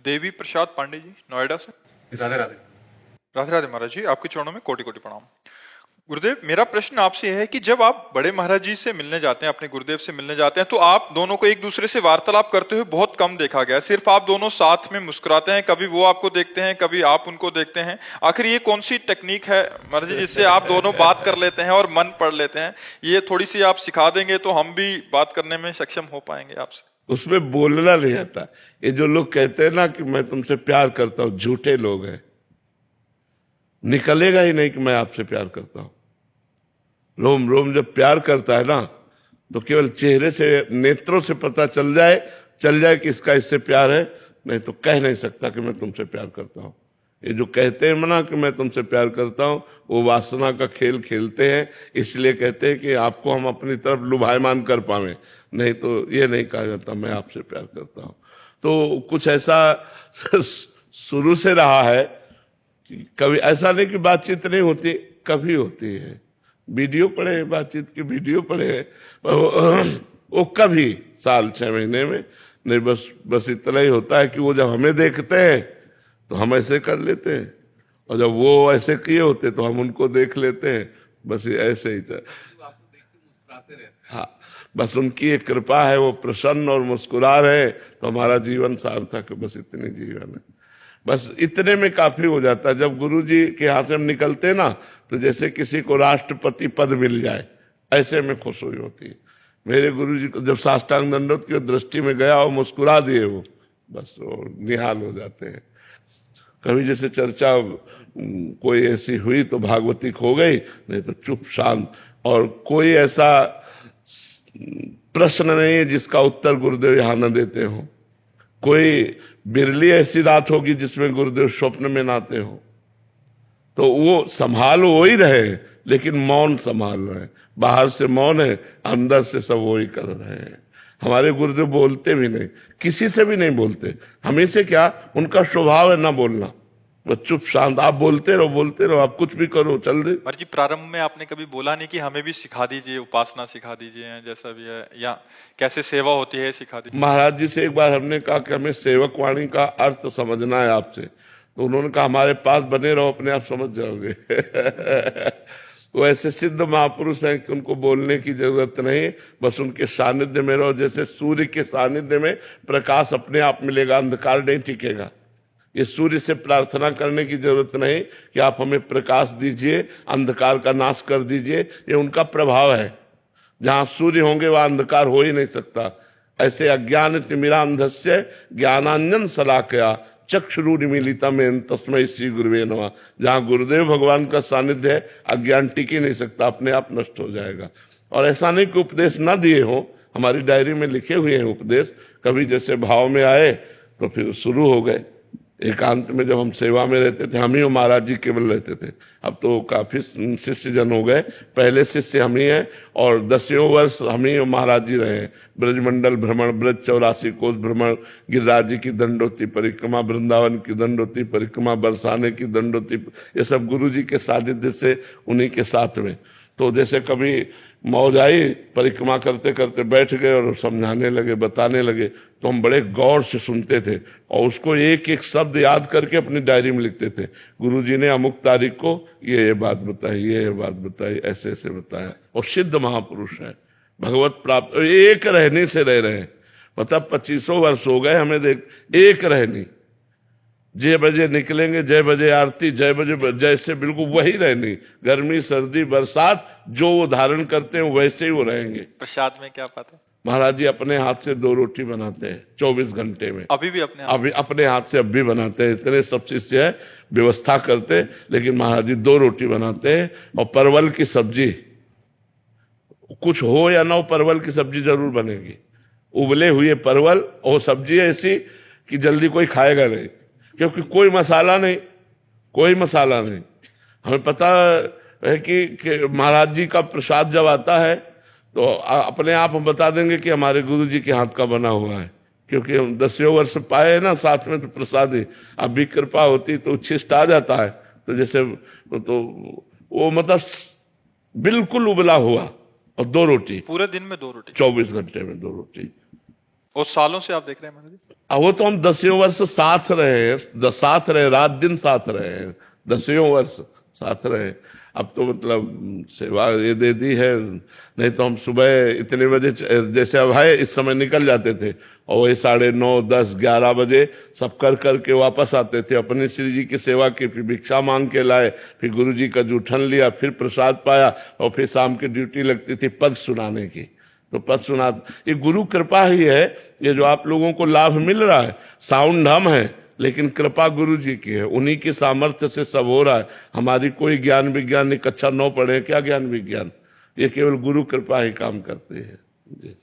देवी प्रसाद पांडे जी, नोएडा से। राधे राधे। राधे राधे महाराज जी, आपके चरणों में कोटि कोटि प्रणाम। गुरुदेव, मेरा प्रश्न आपसे है कि जब आप बड़े महाराज जी से मिलने जाते हैं, अपने गुरुदेव से मिलने जाते हैं, तो आप दोनों को एक दूसरे से वार्तालाप करते हुए बहुत कम देखा गया। सिर्फ आप दोनों साथ में मुस्कुराते हैं, कभी वो आपको देखते हैं, कभी आप उनको देखते हैं। आखिर ये कौन सी टेक्निक है महाराज जी जिससे आप दोनों बात कर लेते हैं और मन पढ़ लेते हैं? ये थोड़ी सी आप सिखा देंगे तो हम भी बात करने में सक्षम हो पाएंगे आपसे। उसमें बोलना नहीं आता। ये जो लोग कहते हैं ना कि मैं तुमसे प्यार करता हूं, झूठे लोग हैं। निकलेगा ही नहीं कि मैं आपसे प्यार करता हूं। रोम रोम जब प्यार करता है ना, तो केवल चेहरे से, नेत्रों से पता चल जाए कि इसका इससे प्यार है, नहीं तो कह नहीं सकता कि मैं तुमसे प्यार करता हूं। ये जो कहते हैं ना कि मैं तुमसे प्यार करता हूं, वो वासना का खेल खेलते हैं। इसलिए कहते हैं कि आपको हम अपनी तरफ लुभायमान कर पावे, नहीं तो ये नहीं कहा जाता मैं आपसे प्यार करता हूं। तो कुछ ऐसा शुरू से रहा है कि कभी ऐसा नहीं कि बातचीत नहीं होती, कभी होती है। वीडियो पड़े, बातचीत की वीडियो पड़े, वो कभी साल 6 महीने में नहीं। बस इतना ही होता है कि वो जब हमें देखते हैं तो हम ऐसे कर लेते हैं, और जब वो ऐसे किए होते तो हम उनको देख लेते हैं। बस ऐसे ही हाँ, बस उनकी एक कृपा है, वो प्रसन्न और मुस्कुरा रहे तो हमारा जीवन सार्थक है। बस इतनी जीवन है, बस इतने में काफी हो जाता है। जब गुरु जी के यहाँ से हम निकलते ना, तो जैसे किसी को राष्ट्रपति पद मिल जाए, ऐसे में खुश हुई होती है। मेरे गुरु जी को जब साष्टांग दंडवत की दृष्टि में गया और मुस्कुरा दिए, वो बस वो निहाल हो जाते हैं। कभी जैसे चर्चा कोई ऐसी हुई तो भागवती खो गई, नहीं तो चुप शांत। और कोई ऐसा प्रश्न नहीं है जिसका उत्तर गुरुदेव यहाँ न देते हो। कोई बिरली ऐसी रात होगी जिसमें गुरुदेव स्वप्न में नाते हो। तो वो संभाल वो ही रहे, लेकिन मौन संभाल रहे हैं। बाहर से मौन है, अंदर से सब वो ही कर रहे हैं। हमारे गुरुदेव बोलते भी नहीं, किसी से भी नहीं बोलते। हमें से क्या, उनका स्वभाव है ना बोलना, वो चुप शांत। आप बोलते रहो, आप कुछ भी करो, चल दे। महाराज जी, प्रारंभ में आपने कभी बोला नहीं कि हमें भी सिखा दीजिए, उपासना सिखा दीजिए, जैसा भी है, या कैसे सेवा होती है सिखा दीजिए? महाराज जी से एक बार हमने कहा कि हमें सेवक वाणी का अर्थ समझना है आपसे, तो उन्होंने कहा हमारे पास बने रहो, अपने आप समझ जाओगे। वो ऐसे सिद्ध महापुरुष हैं कि उनको बोलने की जरूरत नहीं, बस उनके सानिध्य में रहो। जैसे सूर्य के सानिध्य में प्रकाश अपने आप मिलेगा, अंधकार नहीं टिकेगा। ये सूर्य से प्रार्थना करने की जरूरत नहीं कि आप हमें प्रकाश दीजिए, अंधकार का नाश कर दीजिए। ये उनका प्रभाव है। जहां सूर्य होंगे वहां अंधकार हो ही नहीं सकता। ऐसे अज्ञान तिमिरांधस्य ज्ञानांजन शलाकया चक्षुरुन्मीलितम् तस्मै श्री गुरुवे नमः। जहाँ गुरुदेव भगवान का सानिध्य है, अज्ञान टिक ही नहीं सकता, अपने आप नष्ट हो जाएगा। और ऐसा नहीं कि उपदेश ना दिए हो, हमारी डायरी में लिखे हुए हैं उपदेश। कभी जैसे भाव में आए तो फिर शुरू हो गए। एकांत में जब हम सेवा में रहते थे, हम ही और महाराज जी केवल रहते थे। अब तो काफी शिष्य जन हो गए। पहले शिष्य हम ही हैं, और 10 वर्ष हम ही और महाराज जी रहे हैं। ब्रजमंडल भ्रमण, ब्रज 84 कोस भ्रमण, गिरिराज जी की दंडोती परिक्रमा, वृंदावन की दंडोती परिक्रमा, बरसाने की दंडोती, ये सब गुरु जी के सानिध्य से, उन्हीं के साथ में। तो जैसे कभी मौज आई, परिक्रमा करते करते बैठ गए और समझाने लगे, बताने लगे, तो हम बड़े गौर से सुनते थे और उसको एक एक शब्द याद करके अपनी डायरी में लिखते थे। गुरुजी ने अमुक तारीख को ये बात बताई, ये बात बताई, ऐसे ऐसे बताया। और सिद्ध महापुरुष है, भगवत प्राप्त, एक रहने से रह रहे हैं। मतलब 25 वर्ष हो गए हमें, देख, एक रहनी। जय बजे निकलेंगे, जय बजे आरती, जय बजे जैसे, बिल्कुल वही रहनी। गर्मी सर्दी बरसात जो वो धारण करते हैं वैसे ही वो रहेंगे। प्रसाद में क्या पाते हैं? महाराज जी अपने हाथ से 2 रोटी बनाते हैं 24 घंटे में। अभी भी अपने अभी अपने हाथ से अब भी बनाते हैं। इतने सब शिष्य है, व्यवस्था करते, लेकिन महाराज जी 2 रोटी बनाते हैं। और परवल की सब्जी, कुछ हो या ना हो, परवल की सब्जी जरूर बनेगी। उबले हुए परवल, और सब्जी ऐसी कि जल्दी कोई खाएगा नहीं, क्योंकि कोई मसाला नहीं, कोई मसाला नहीं। हमें पता है कि महाराज जी का प्रसाद जब आता है तो अपने आप हम बता देंगे कि हमारे गुरु जी के हाथ का बना हुआ है, क्योंकि हम 10 वर्ष पाए ना साथ में, तो प्रसाद ही। अब भी कृपा होती तो उच्छिष्ट आ जाता है। तो जैसे तो वो मतलब बिल्कुल उबला हुआ, और 2 रोटी पूरे दिन में 2 रोटी, 24 घंटे में 2 रोटी। और सालों से आप देख रहे हैं महाराज जी? अब वो तो हम 10 वर्ष साथ रहे हैं, साथ रहे, रात दिन साथ रहे हैं, 10 वर्ष साथ रहे। अब तो मतलब सेवा ये दे दी है, नहीं तो हम सुबह इतने बजे जैसे अब है इस समय निकल जाते थे और वही 9:30, 10, 11 बजे सब कर करके वापस आते थे। अपने श्री जी की सेवा की, फिर भिक्षा मांग के लाए, फिर गुरु जी का जूठन लिया, फिर प्रसाद पाया और फिर शाम की ड्यूटी लगती थी पद सुनाने की। तो पद सुना, ये गुरु कृपा ही है, ये जो आप लोगों को लाभ मिल रहा है। साउंड हम है लेकिन कृपा गुरु जी की है, उन्हीं के सामर्थ्य से सब हो रहा है। हमारी कोई ज्ञान विज्ञान नहीं, कक्षा 9 पढ़े, क्या ज्ञान विज्ञान, ये केवल गुरु कृपा ही काम करते हैं जी।